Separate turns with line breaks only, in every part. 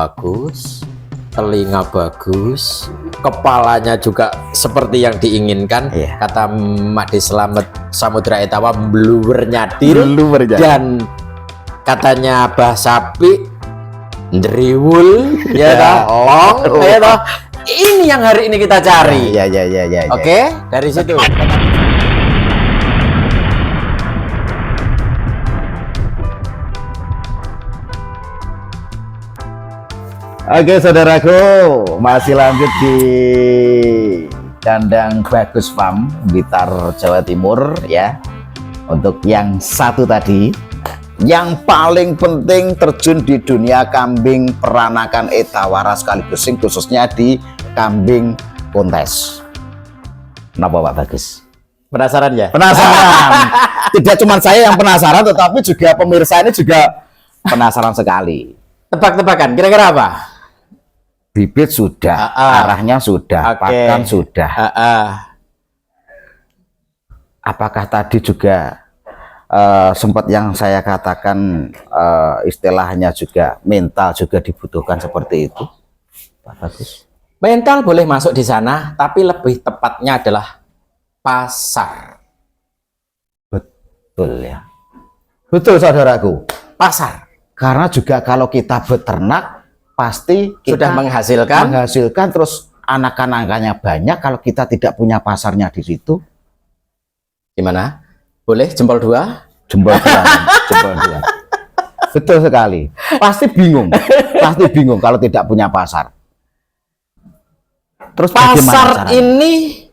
bagus, telinga bagus, kepalanya juga seperti yang diinginkan. Kata Made Slamet Samudra Etawa, bluwer nyadil, dan katanya Abah Sapi ndriwul ya long ya toh. Ini yang hari ini kita cari.
Ya.
Oke, dari situ.
Oke saudaraku, masih lanjut di kandang Bagus Farm, Blitar, Jawa Timur ya. Untuk yang satu tadi, yang paling penting terjun di dunia kambing peranakan Etawara sekaligus khususnya di kambing kontes. Kenapa Pak Bagus?
Penasaran ya?
Penasaran. Tidak cuma saya yang penasaran, tetapi juga pemirsa ini juga penasaran sekali.
Tebak-tebakan, kira-kira apa?
Bibit sudah, arahnya sudah, pakan sudah. Apakah tadi juga sempat yang saya katakan istilahnya juga mental juga dibutuhkan seperti itu, Pak Bagus?
Mental boleh masuk di sana, tapi lebih tepatnya adalah pasar.
Betul ya. Betul saudaraku.
Pasar.
Karena juga kalau kita beternak pasti kita
sudah menghasilkan
terus anak-anaknya banyak. Kalau kita tidak punya pasarnya di situ,
gimana? Boleh jempol dua?
Jempol dua, jempol dua. Betul sekali. Pasti bingung kalau tidak punya pasar. Terus
pasar ini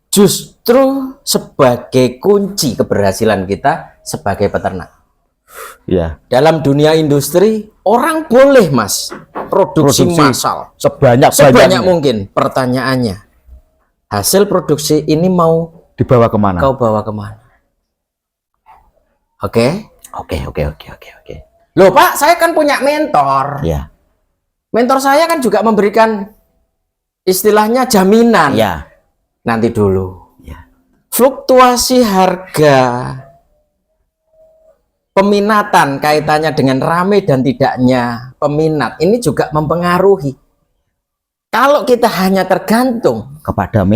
justru sebagai kunci keberhasilan kita sebagai peternak.
Ya.
Dalam dunia industri, orang boleh Mas produksi massal
sebanyak
mungkin. Pertanyaannya, hasil produksi ini mau
dibawa kemana?
Kau bawa kemana? Oke. Loh Pak, saya kan punya mentor.
Ya.
Mentor saya kan juga memberikan istilahnya jaminan.
Ya.
Nanti dulu.
Ya.
Fluktuasi harga peminatan kaitannya dengan rame dan tidaknya peminat ini juga mempengaruhi. Kalau kita hanya tergantung
kepada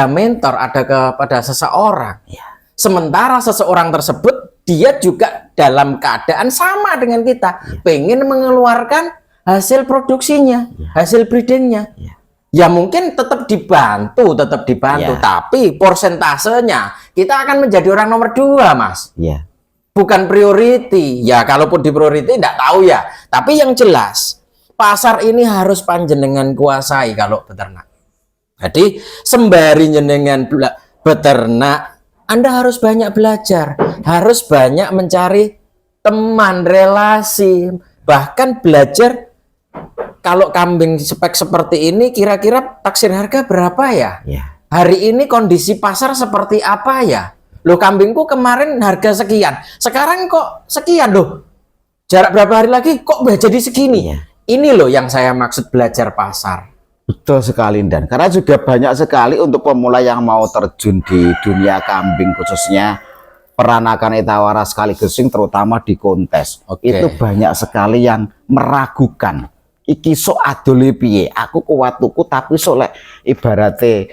mentor, ada kepada seseorang, sementara seseorang tersebut dia juga dalam keadaan sama dengan kita, pengen mengeluarkan hasil produksinya, hasil breedingnya, ya mungkin tetap dibantu, tapi persentasenya kita akan menjadi orang nomor 2 Mas. Bukan priority. Ya kalaupun di priority tidak tahu ya. Tapi yang jelas pasar ini harus panjenengan kuasai kalau beternak. Jadi sembari jenengan beternak, Anda harus banyak belajar, harus banyak mencari teman, relasi, bahkan belajar kalau kambing spek seperti ini kira-kira taksir harga berapa ya? Hari ini kondisi pasar seperti apa ya? Loh kambingku kemarin harga sekian, sekarang kok sekian loh. Jarak berapa hari lagi kok jadi segini? Ini loh yang saya maksud belajar pasar.
Betul sekali Dan, karena juga banyak sekali untuk pemula yang mau terjun di dunia kambing khususnya peranakan Etawara sekaligus terutama di kontes. Itu banyak sekali yang meragukan. Iki sok adole piye, aku kuat tuku tapi solek ibaratnya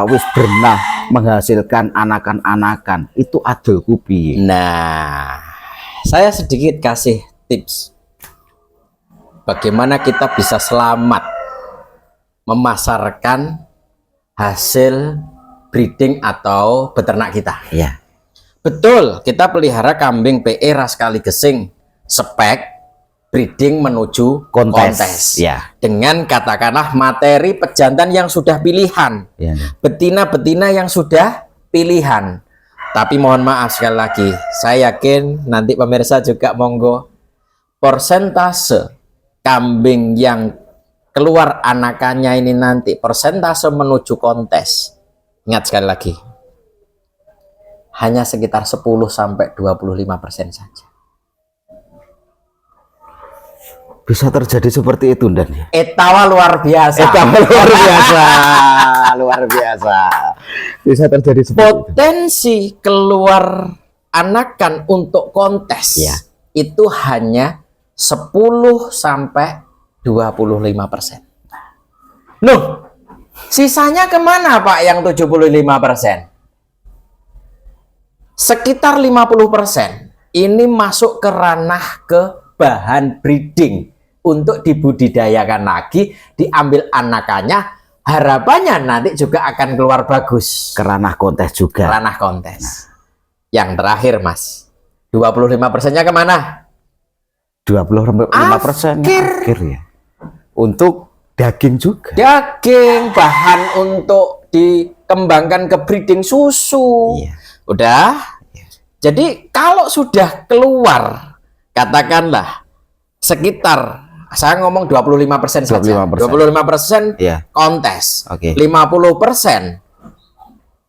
wis pernah menghasilkan anakan-anakan itu adolku piye.
Nah, saya sedikit kasih tips bagaimana kita bisa selamat memasarkan hasil breeding atau beternak kita. Betul, kita pelihara kambing PE ras kali gesing spek breeding menuju kontes. Dengan katakanlah materi pejantan yang sudah pilihan, betina-betina yang sudah pilihan. Tapi mohon maaf sekali lagi, saya yakin nanti pemirsa juga monggo persentase kambing yang keluar anakannya ini nanti persentase menuju kontes. Ingat sekali lagi, hanya sekitar 10-25% saja.
Bisa terjadi seperti itu Dan ya?
Etawa luar biasa.
Luar biasa. Bisa terjadi seperti
potensi itu. Keluar anakan untuk kontes itu hanya 10 sampai 25%. Loh, sisanya kemana Pak yang 75%? Sekitar 50% ini masuk ke ranah ke bahan breeding untuk dibudidayakan lagi, diambil anakannya, harapannya nanti juga akan keluar bagus.
Ke ranah kontes juga.
Ranah kontes. Yang terakhir Mas, 25%-nya kemana?
25% akhir ya. Untuk daging juga.
Daging, bahan untuk dikembangkan ke breeding susu.
Iya.
Udah. Jadi kalau sudah keluar, katakanlah sekitar, saya ngomong 25% saja. 25%
Iya.
kontes.
Oke.
50%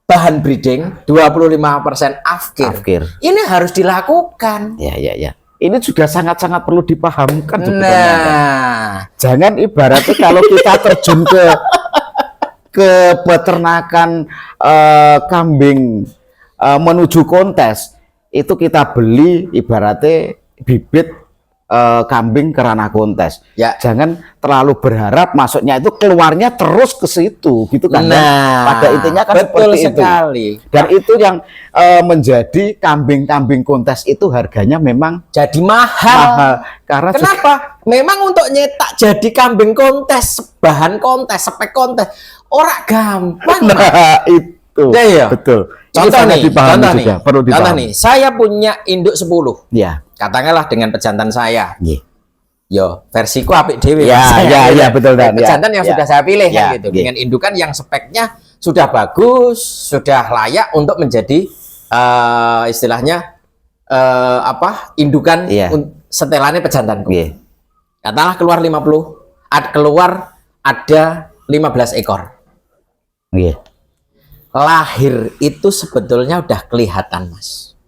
bahan breeding, 25% afkir.
Afkir.
Ini harus dilakukan.
Ya, ya, ya. Ini juga sangat-sangat perlu dipahamkan sebetulnya.
Nah,
Jangan ibaratnya kalau kita terjun ke peternakan kambing menuju kontes, itu kita beli ibaratnya bibit kambing ke ranah kontes.
Ya.
Jangan terlalu berharap masuknya itu keluarnya terus ke situ gitu kan.
nah,
Pada intinya kan
betul
seperti
sekali.
itu. Dan itu yang menjadi kambing-kambing kontes itu harganya memang
Jadi mahal.
mahal. Karena
Kenapa? Memang untuk nyetak jadi kambing kontes, bahan kontes, spek kontes, ora gampang. Mas.
nah, itu
Ya, ya.
betul. Ini
Contoh
sangat
nih,
dipahami
contoh
juga,
nih,
perlu
contoh
dipahami.
nih, saya punya induk 10.
Ya,
Katakanlah dengan pejantan saya.
iya.
Yo, versiku apik dhewe.
Ya,
Mas.
ya, ya, betul, Dan. Ya,
Pejantan yang
ya.
sudah saya pilih
Ya,
kan gitu.
iya.
Dengan indukan yang speknya sudah bagus, sudah layak untuk menjadi istilahnya indukan
Iya.
setelannya pejantanku.
Iya.
Katakanlah keluar ada 15 ekor.
Iya.
Lahir itu sebetulnya udah kelihatan, Mas.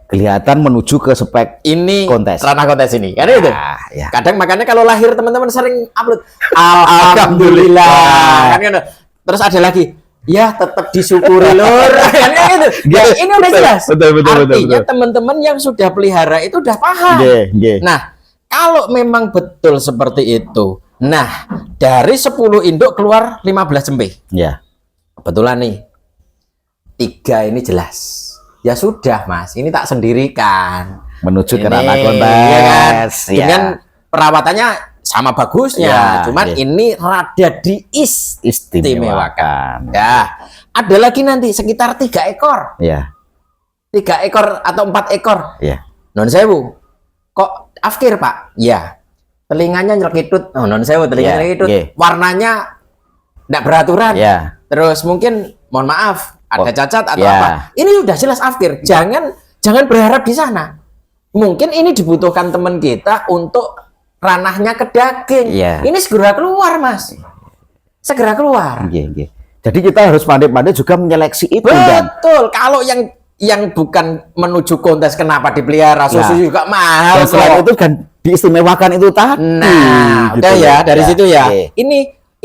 Kelihatan menuju ke spek
Ini
kontes.
ranah kontes ini, kan itu.
Ya.
Kadang makanya kalau lahir teman-teman sering upload alhamdulillah. Kan gitu. Terus ada lagi, ya tetap disyukuri lur. Kan gitu. Nah, ini udah jelas. Artinya teman-teman yang sudah pelihara itu udah paham. Nah, kalau memang betul seperti itu, nah dari 10 induk keluar 15 cempe.
Ya.
Kebetulan nih 3 ini jelas. Ya sudah Mas, ini tak sendirikan.
Menuju ke
Ini,
ranah
ya kan?
kontes. Ya.
Dengan perawatannya sama bagusnya,
Ya,
cuman
ya.
ini rada diistimewakan. Ya, ada lagi nanti sekitar 3 ekor,
Ya.
3 ekor atau 4 ekor.
Ya.
Non sewu, kok afkir Pak? Ya, telinganya nyelkitut. Oh, non sewu, telinganya
Ya,
nyelkitut.
ya.
Warnanya tidak beraturan.
Ya.
Terus mungkin, mohon maaf, ada cacat atau
ya.
apa. Ini udah jelas afkir. Jangan berharap di sana. Mungkin ini dibutuhkan teman kita untuk ranahnya ke daging.
Ya.
Ini segera keluar, Mas. Segera keluar.
Iya. Jadi kita harus pandai-pandai juga menyeleksi itu, Dan.
Betul. Kalau yang bukan menuju kontes, kenapa dipelihara? Susu
Ya.
juga mahal.
Dan selain
kok.
itu kan diistimewakan itu tadi.
Nah,
gitu
udah ya dari
Ya.
situ ya.
Iya.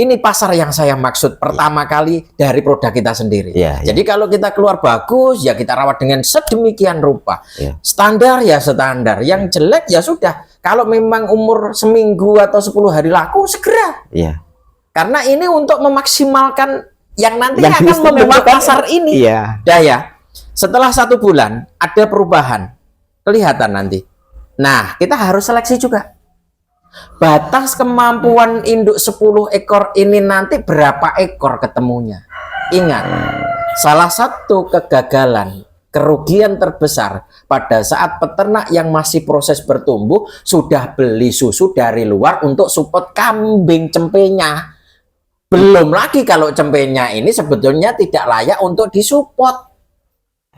Ini pasar yang saya maksud pertama kali dari produk kita sendiri.
Iya,
Jadi kalau kita keluar bagus, ya kita rawat dengan sedemikian rupa.
Iya.
Standar ya standar. Yang jelek ya sudah. Kalau memang umur seminggu atau 10 hari laku, segera.
Iya.
Karena ini untuk memaksimalkan yang nanti
Yang
akan membentuk
diistimewakan.
pasar ini.
Iya.
Dah ya. Setelah 1 bulan ada perubahan, kelihatan nanti. Nah, kita harus seleksi juga. Batas kemampuan induk 10 ekor ini nanti berapa ekor ketemunya. Ingat, salah satu kegagalan, kerugian terbesar pada saat peternak yang masih proses bertumbuh sudah beli susu dari luar untuk support kambing cempenya. Belum lagi kalau cempenya ini sebetulnya tidak layak untuk disupport.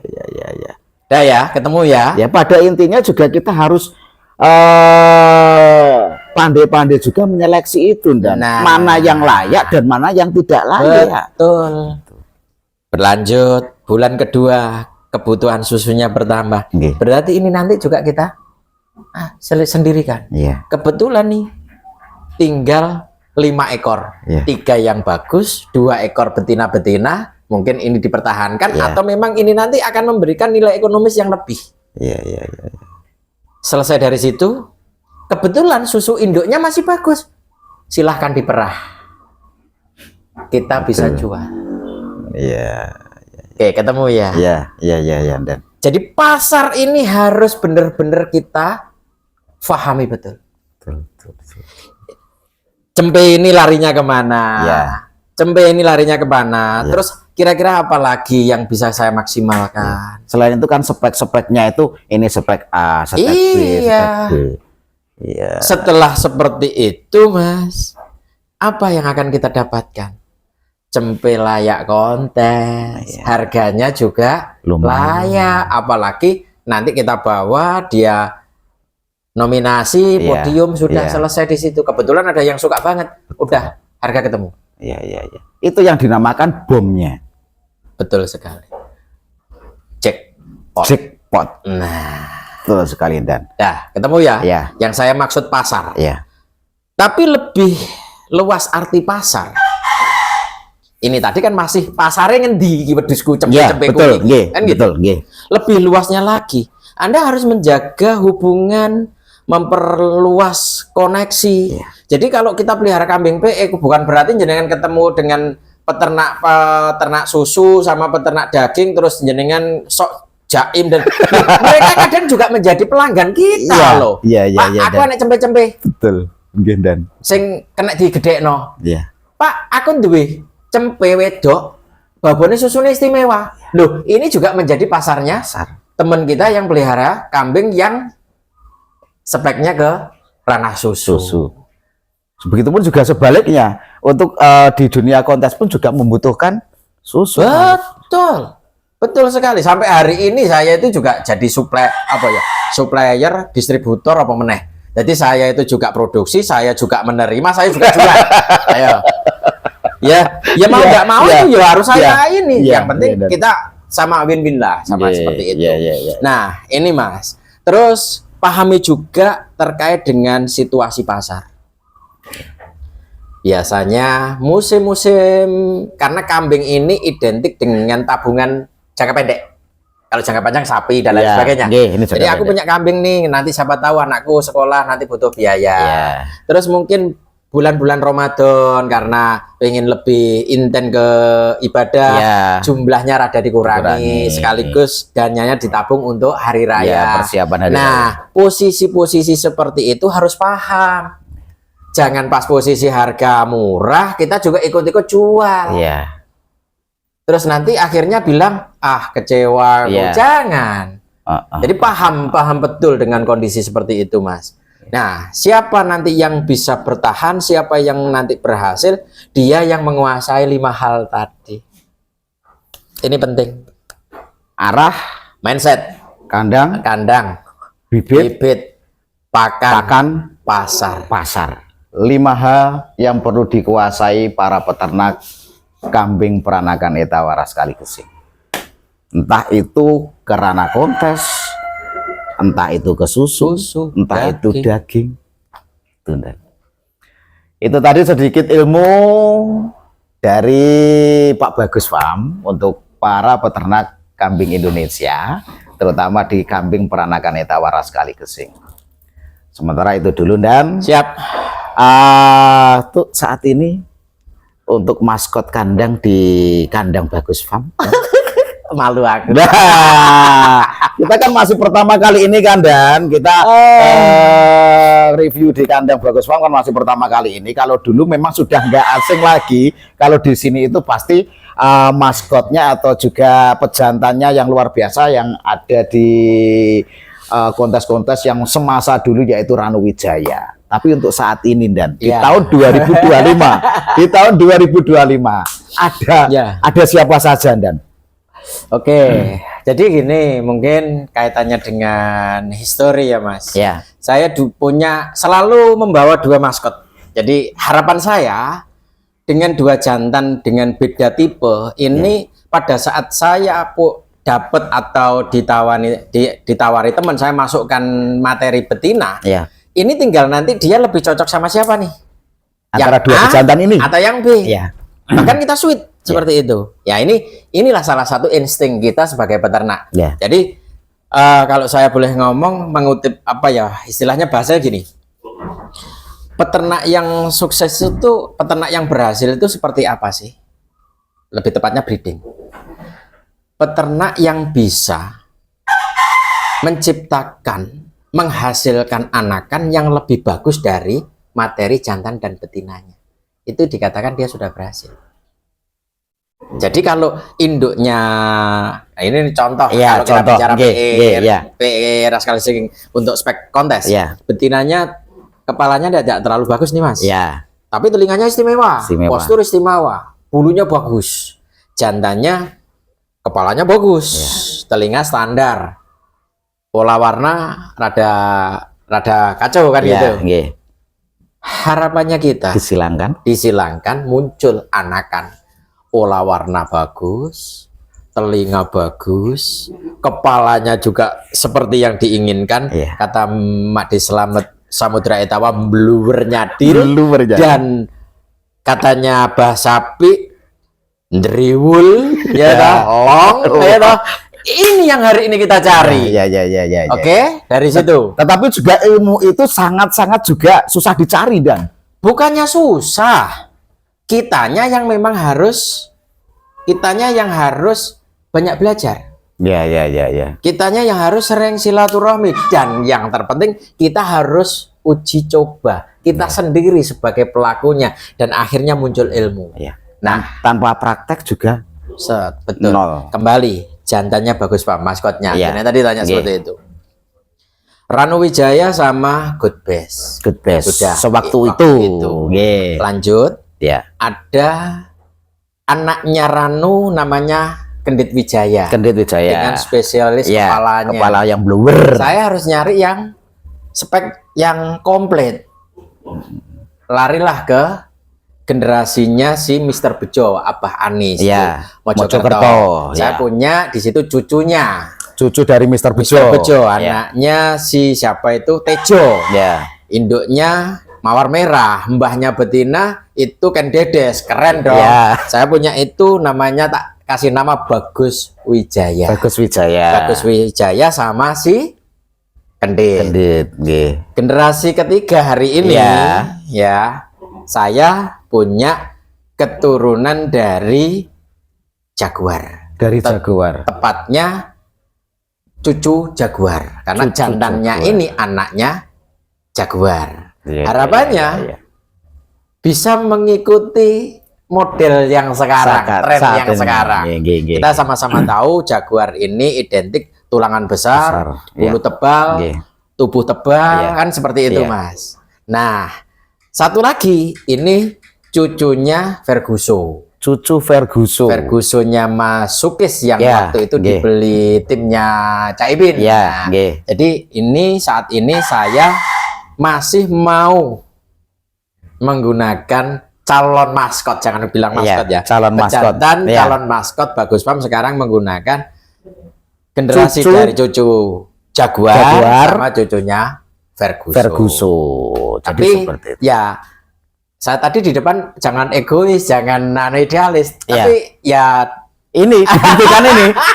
Ya.
Dah ya, ketemu ya.
Ya, pada intinya juga kita harus pandai-pandai juga menyeleksi itu, Dan.
Nah.
Mana yang layak dan mana yang tidak layak.
Betul. Berlanjut, bulan kedua kebutuhan susunya bertambah.
Nggih.
Berarti ini nanti juga kita sendirikan.
Iya.
Kebetulan nih tinggal 5 ekor.
Iya.
3 yang bagus, 2 ekor betina-betina. Mungkin ini dipertahankan
Iya.
atau memang ini nanti akan memberikan nilai ekonomis yang lebih.
Iya.
Selesai dari situ, kebetulan susu induknya masih bagus. Silahkan diperah. Kita bisa jual.
Iya.
Oke, ketemu ya.
Iya, dan.
Jadi pasar ini harus benar-benar kita fahami betul.
Betul.
Cempe ini larinya kemana?
Ya.
Cempe ini larinya kemana? Terus kira-kira apa lagi yang bisa saya maksimalkan?
Selain itu kan spek-speknya itu ini spek A, spek B,
Iya.
spek B. Iya.
Setelah seperti itu, Mas, apa yang akan kita dapatkan? Cempe layak kontes, harganya juga
Lumayan.
layak, apalagi nanti kita bawa dia nominasi, podium sudah selesai di situ. Kebetulan ada yang suka banget, udah harga ketemu.
Iya. Itu yang dinamakan bomnya.
Betul sekali. Jackpot.
Jackpot.
Nah,
Betul sekali, Dan.
ketemu ya?
Iya.
Yang saya maksud pasar.
Iya.
Tapi lebih luas arti pasar. Ini tadi kan masih pasarnya ngendi wedhusku cempe-cempe
betul,
kuwi.
nggih.
Kan gitu.
Betul, nggih.
Lebih luasnya lagi, Anda harus menjaga hubungan, memperluas koneksi. Jadi kalau kita pelihara kambing PE bukan berarti jenengan ketemu dengan peternak susu sama peternak daging terus jenengan sok jaim dan mereka kadang juga menjadi pelanggan kita loh.
Iya,
Pak, aku
Dan.
anak cempe-cempe
Betul, nggih, Dan.
sing kena digedhekno.
Iya.
Pak, aku duwe cempe wedok, babone susune istimewa. Loh, ini juga menjadi pasarnya teman kita yang pelihara kambing yang speknya ke ranah susu.
Begitupun juga sebaliknya untuk di dunia kontes pun juga membutuhkan susu.
Betul sekali. Sampai hari ini saya itu juga jadi supplier, distributor apa meneh. Jadi saya itu juga produksi, saya juga menerima, saya juga jual. Ayo. Ya mau nggak mau itu ya harus saya ini. Yang penting kita sama win-win lah, sama seperti itu. Nah, ini Mas. Terus pahami juga terkait dengan situasi pasar. Biasanya musim-musim, karena kambing ini identik dengan tabungan jangka pendek. Kalau jangka panjang sapi dan lain sebagainya. Jadi aku punya kambing nih, nanti siapa tahu anakku sekolah nanti butuh biaya. Terus mungkin bulan-bulan Ramadan karena pengen lebih inten ke ibadah, jumlahnya rada dikurangi, sekaligus dananya ditabung untuk hari raya.
Persiapan hari raya.
Nah, posisi-posisi seperti itu harus paham. Jangan pas posisi harga murah kita juga ikut-ikut jual. Terus nanti akhirnya bilang kecewa. Jangan. Jadi paham betul dengan kondisi seperti itu, Mas. Nah, siapa nanti yang bisa bertahan, siapa yang nanti berhasil, dia yang menguasai 5 hal tadi. Ini penting.
Arah,
Mindset,
kandang, bibit, pakan, pasar. 5 hal yang perlu dikuasai para peternak kambing peranakan Etawara sekaligus. Entah itu ke ranah kontes, entah itu ke susu, entah itu daging. Itu tadi sedikit ilmu dari Pak Bagus Farm untuk para peternak kambing Indonesia, terutama di kambing peranakan Etawara sekaligus. Sementara itu dulu, Dan.
Siap.
Tuh saat ini untuk maskot kandang di kandang Bagus Farm.
Malu aku.
Nah, kita kan masih pertama kali ini kan, Dan kita review di kandang Bagus Farm kan masih pertama kali ini. Kalau dulu memang sudah nggak asing lagi. Kalau di sini itu pasti maskotnya atau juga pejantannya yang luar biasa yang ada di kontes-kontes yang semasa dulu yaitu Ranu Wijaya. Tapi untuk saat ini, Dan, di tahun 2025, di tahun 2025 ada siapa saja, Dan?
Oke, jadi gini, mungkin kaitannya dengan histori ya, Mas. Saya selalu membawa 2 maskot. Jadi harapan saya dengan 2 jantan dengan beda tipe ini pada saat saya dapat atau ditawari teman saya masukkan materi betina. Ini tinggal nanti dia lebih cocok sama siapa nih?
Antara 2 pejantan ini
atau yang B. Bahkan kita sweet seperti itu. Ya inilah salah satu insting kita sebagai peternak. Jadi Kalau saya boleh ngomong, mengutip apa ya, istilahnya bahasanya gini. Peternak yang sukses itu, peternak yang berhasil itu seperti apa sih? Lebih tepatnya breeding. Peternak yang bisa menciptakan, menghasilkan anakan yang lebih bagus dari materi jantan dan betinanya. Itu dikatakan dia sudah berhasil. Jadi kalau induknya, nah ini contoh,
Ya,
kalau kita
contoh.
bicara
Ya.
PE Rascal Racing untuk spek kontes,
Ya.
betinanya kepalanya tidak terlalu bagus nih mas,
Ya,
tapi telinganya istimewa,
Istimewa.
postur istimewa, bulunya bagus, jantannya, kepalanya bagus, telinga standar, pola warna rada kacau kan
ya,
gitu.
nggih.
Harapannya kita disilangkan muncul anakan, pola warna bagus, telinga bagus, kepalanya juga seperti yang diinginkan.
Iya.
Kata Mak Slamet Samudra Etawa, bluwer nyadil, dan katanya Bah Sapi ndriwul, ya toh, long, ya toh. Ini yang hari ini kita cari.
Ya.
Oke, dari situ.
Tetapi juga ilmu itu sangat-sangat juga susah dicari, Dan.
Bukannya susah, kitanya yang harus banyak belajar.
Ya.
Kitanya yang harus sering silaturahmi, dan yang terpenting kita harus uji coba. Kita sendiri sebagai pelakunya, dan akhirnya muncul ilmu.
Ya.
Nah,
Tanpa praktek juga
betul.
nol.
Kembali, jantannya bagus Pak, maskotnya.
Iya.
Ini tadi tanya seperti itu. Ranu Wijaya sama Good Best.
Good best.
Sudah.
Sewaktu
Waktu
itu. Nggih.
Lanjut,
Ya.
ada anaknya Ranu namanya Kendit Wijaya.
Kendit Wijaya.
Dengan spesialis
Ya,
kepalanya.
kepala yang blower.
Saya harus nyari yang spek yang komplit. Larilah ke generasinya si Mr. Bejo, Abah Anis,
Ya,
Mojokerto. Saya
ya.
punya di situ cucunya
Cucu dari Mr. Bejo.
Mr. Bejo,
Ya.
anaknya si siapa itu, Tejo.
Ya.
Induknya Mawar Merah, mbahnya betina itu Ken Dedes, keren dong.
Ya.
Saya punya itu, namanya tak kasih nama Bagus Wijaya.
Bagus Wijaya.
Bagus Wijaya sama si Kendit.
Kendit, nggih.
Generasi ketiga hari ini,
Ya.
ya, saya punya keturunan dari Jaguar.
Dari Jaguar.
Tepatnya cucu Jaguar, karena
Cucu
jantannya
Jaguar.
ini anaknya Jaguar.
Iya,
Harapannya
iya.
bisa mengikuti model yang sekarang, tren
Saat
yang
ini.
sekarang.
Nggih.
Kita sama-sama tahu Jaguar ini identik tulangan besar, bulu
Iya.
tebal,
Nggih.
tubuh tebal,
Iya.
kan seperti itu,
Iya.
Mas. Nah, satu lagi, ini cucunya Ferguson.
Cucu Ferguson.
Fergusonnya Mas Sukis yang
Ya,
waktu itu
nggih.
dibeli timnya Caibin.
Ya, nggih.
Jadi saat ini saya masih mau menggunakan calon maskot, jangan bilang maskot
Iya,
ya.
calon maskot.
Pejantan
Iya.
calon maskot Bagus Farm sekarang menggunakan generasi
Cucu
dari cucu Jaguar sama cucunya Ferguson.
Ferguson. Jadi
Tapi
seperti itu.
ya, saya tadi di depan jangan egois, jangan idealis,
Iya.
tapi ya
Ini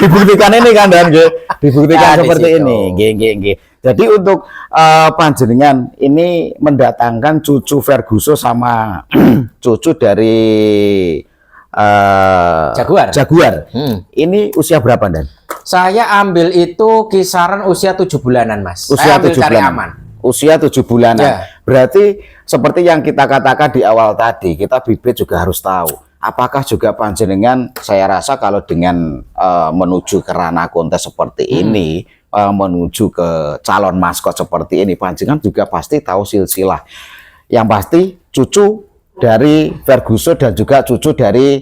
dibuktikan ini kan, Dan, nggih. Dibuktikan
Ya, di
seperti
situ.
ini. Nggih. Jadi untuk panjenengan ini mendatangkan cucu Ferguson sama cucu dari
Jaguar.
Ini usia berapa, Dan?
Saya ambil itu kisaran usia 7 bulanan, Mas.
Usia
Saya ambil
7
cari
bulan.
aman.
Usia 7 bulanan.
Ya.
Berarti seperti yang kita katakan di awal tadi, kita bibit juga harus tahu. Apakah juga panjenengan, saya rasa kalau dengan menuju ke ranah kontes seperti ini, menuju ke calon maskot seperti ini, panjenengan juga pasti tahu silsilah. Yang pasti cucu dari Ferguson dan juga cucu dari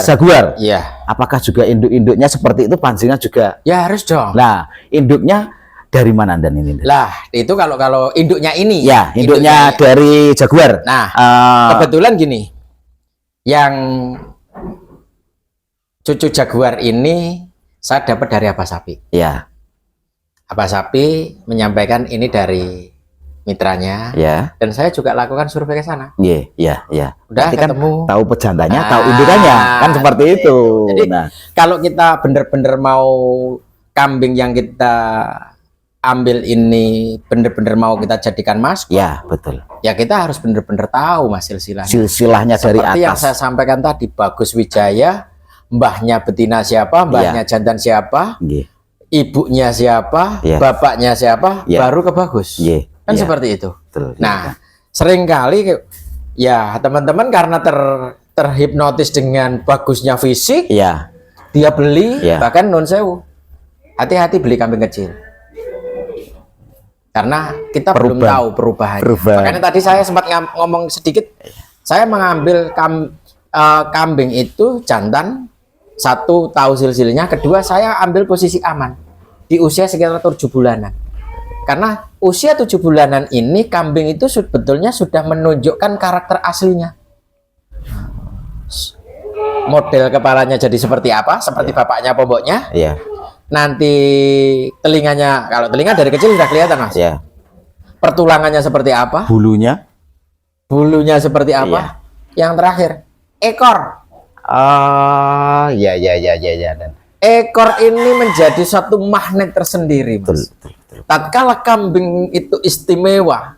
Jaguar.
Iya.
Apakah juga induk-induknya seperti itu panjenengan juga?
Ya harus dong.
Nah, induknya dari mana, Dan, ini?
Lah, itu kalau induknya ini.
Ya, induknya dari Jaguar.
Nah, kebetulan gini. Yang cucu Jaguar ini saya dapat dari Abah Sapi.
Ya.
Abah Sapi menyampaikan ini dari mitranya.
Ya.
Dan saya juga lakukan survei ke sana.
Iya, iya, iya.
Udah
Berarti kan
ketemu.
tahu pejantannya, tahu indukannya, kan seperti itu.
Jadi
Nah,
kalau kita bener-bener mau kambing yang kita ambil ini bener-bener mau kita jadikan maskot,
ya betul.
ya kita harus bener-bener tahu mas silsilahnya.
Silsilahnya dari
Seperti yang
atas.
saya sampaikan tadi, Bagus Wijaya, mbahnya betina siapa, mbahnya jantan siapa,
Nggih.
ibunya siapa,
Iya.
bapaknya siapa,
Iya.
baru ke Bagus.
Iya.
Kan
Iya.
seperti itu.
Betul.
Nah, seringkali ya teman-teman karena terhipnotis dengan bagusnya fisik,
Iya.
dia beli,
Iya.
bahkan non sewu. Hati-hati beli kambing kecil. Karena kita belum
Perubahan.
tahu perubahannya.
Perubahan.
Makanya tadi saya sempat ngomong sedikit, saya mengambil kambing itu jantan, satu tahu silsilnya, kedua saya ambil posisi aman di usia sekitar 7 bulanan. Karena usia 7 bulanan ini kambing itu sebetulnya sudah menunjukkan karakter aslinya. Model kepalanya jadi seperti apa? Seperti bapaknya pemboknya.
Iya.
Nanti telinganya, kalau telinga dari kecil sudah kelihatan mas.
Iya.
Pertulangannya seperti apa?
Bulunya?
Bulunya seperti apa? Yang terakhir, ekor.
Iya, iya, iya, iya, iya. Dan
Ekor ini menjadi satu magnet tersendiri mas.
betul.
Tatkala kambing itu istimewa,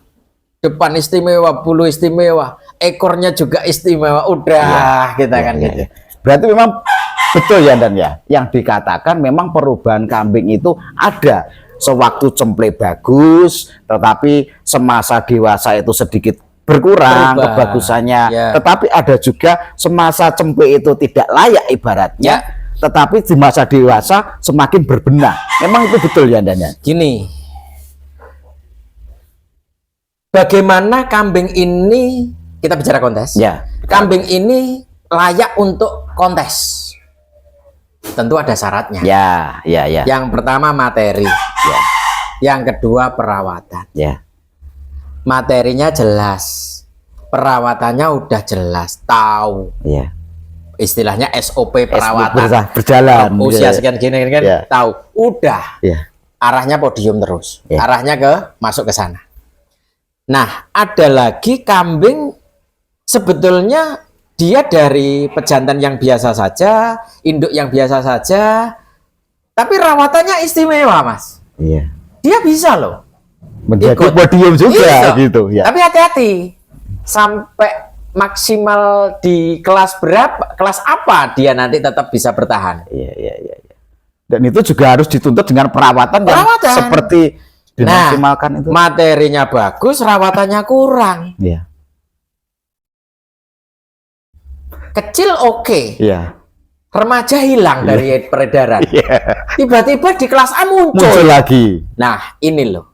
depan istimewa, bulu istimewa, ekornya juga istimewa, udah kita kan
Iya,
gitu.
iya. Berarti memang betul ya Dan ya, yang dikatakan memang perubahan kambing itu ada. Sewaktu cemple bagus, tetapi semasa dewasa itu sedikit berkurang
Berubah.
kebagusannya.
Ya.
Tetapi ada juga semasa cemple itu tidak layak ibaratnya,
Ya.
tetapi di masa dewasa semakin berbenah. Memang itu betul ya Dan ya.
Gini, bagaimana kambing ini, kita bicara kontes,
Ya.
kambing ini layak untuk kontes. Tentu ada syaratnya.
Ya, ya, ya.
Yang pertama materi,
Ya,
yang kedua perawatan.
ya.
Materinya jelas, perawatannya udah jelas, tahu
Ya.
istilahnya SOP perawatan.
Berjalan.
Usia
Ya.
sekian gini kan,
Ya.
tahu. Udah,
Ya.
arahnya podium terus,
Ya.
arahnya masuk ke sana. Nah, ada lagi kambing sebetulnya dia dari pejantan yang biasa saja, induk yang biasa saja, tapi rawatannya istimewa, Mas.
Iya.
Dia bisa loh.
Menjadi
Ikut.
podium juga
Iya.
gitu ya.
Tapi hati-hati. Sampai maksimal di kelas berapa, kelas apa dia nanti tetap bisa bertahan.
Iya, iya, iya, iya. Dan itu juga harus dituntut dengan perawatan yang
Perawatan.
seperti dimaksimalkan itu.
Materinya bagus, rawatannya kurang.
Iya.
Kecil oke.
Iya.
Remaja hilang dari peredaran.
Iya.
Tiba-tiba di kelas A
Muncul
muncul.
lagi.
Nah, ini loh.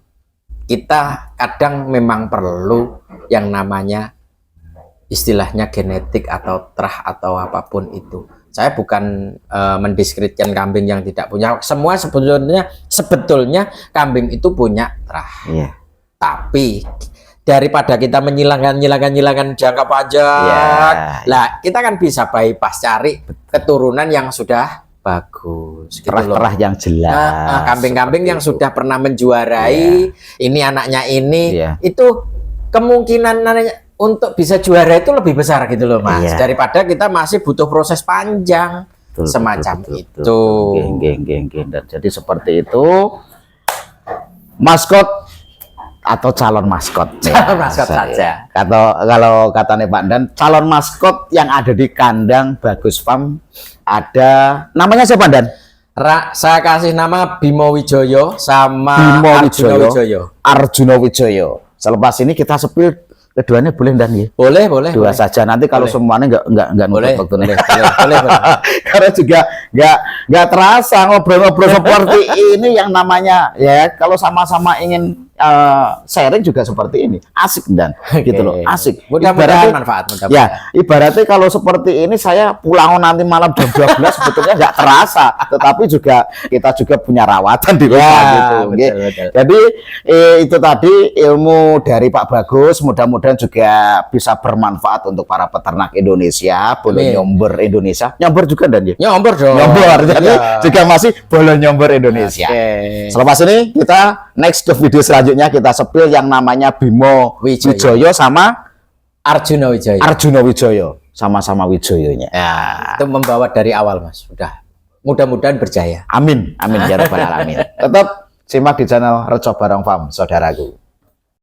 Kita kadang memang perlu yang namanya istilahnya genetik atau terah atau apapun itu. Saya bukan mendiskreditkan kambing yang tidak punya. Semua sebetulnya kambing itu punya terah.
Iya.
Tapi daripada kita menyilangkan jangka panjang,
Iya.
lah kita kan bisa bypass cari keturunan yang sudah bagus. Gitu loh.
Terah-terah yang jelas.
Kambing-kambing yang sudah pernah menjuarai, ini anaknya ini,
Iya.
itu kemungkinan untuk bisa juara itu lebih besar gitu loh mas,
Iya.
daripada kita masih butuh proses panjang
Betul,
semacam
betul,
itu.
betul. Geng. Dan jadi seperti itu maskot atau calon maskot.
Calon maskot saja.
Kalau katanya Pak Dan, calon maskot yang ada di kandang Bagus Farm ada namanya siapa Dan?
Saya kasih nama Bimo Wijoyo sama
Bimo
Arjuna
Wijoyo.
Wijoyo.
Arjuna Wijoyo. Selepas ini kita sepil keduanya boleh Dan ya?
Boleh.
Dua saja. Nanti kalau
Boleh.
semuanya nggak
Boleh,
nutup waktunya.
boleh.
Karena juga nggak terasa ngobrol-ngobrol seperti ini yang namanya ya kalau sama-sama ingin sharing juga seperti ini asik Dan gitu loh, asik.
Mudah-mudahan
Ibaratnya-
manfaat.
Ya, ibaratnya kalau seperti ini saya pulang nanti malam jam 12 sebetulnya nggak terasa, tetapi juga kita juga punya rawatan di rumah
Ya,
gitu.
betul,
Nggih.
betul.
Jadi itu tadi ilmu dari Pak Bagus, mudah-mudahan juga bisa bermanfaat untuk para peternak Indonesia, boleh
Amin.
nyomber Indonesia, nyomber juga Dan ya.
Nyomber dong.
Nyomber, jadi
Iya.
juga masih boleh nyomber Indonesia.
Oke.
Selepas ini kita next ke video selanjutnya. selanjutnya kita sepil yang namanya Bimo Wijoyo sama
Arjuna Wijaya.
Arjuna Wijoyo, sama-sama Wijoyonya.
Ya, itu membawa dari awal Mas. Sudah. Mudah-mudahan berjaya.
Amin, amin ya rabbal alamin. Tetap simak di channel Reco Bareng Farm, saudaraku.